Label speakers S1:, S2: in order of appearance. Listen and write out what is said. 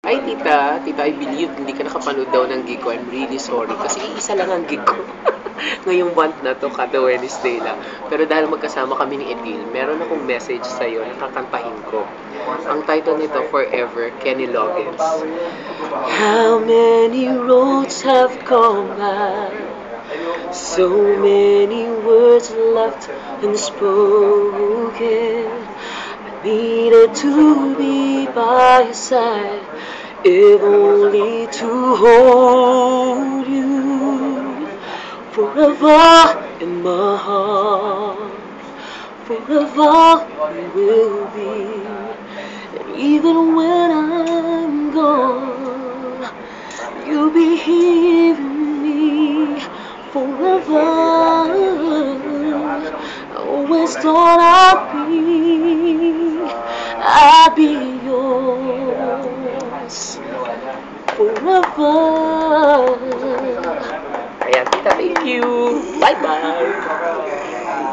S1: Ay, tita, I believe hindi ka nakapanood daw ng gig ko. I'm really sorry. Kasi isa lang ang gig ko. Ngayong month na to, kada Wednesday lang. Pero dahil magkasama kami ni Edil, meron akong message sa'yo na kakantahin ko. Ang title nito, Forever, Kenny Loggins. How many roads have gone by? So many words left unspoken. I needed to be by your side, if only to hold you forever in my heart. Forever you will be, and even when I'm gone, you'll be here with me forever. I always thought I'd be yours forever. Ayan, tita, thank you. Bye-bye.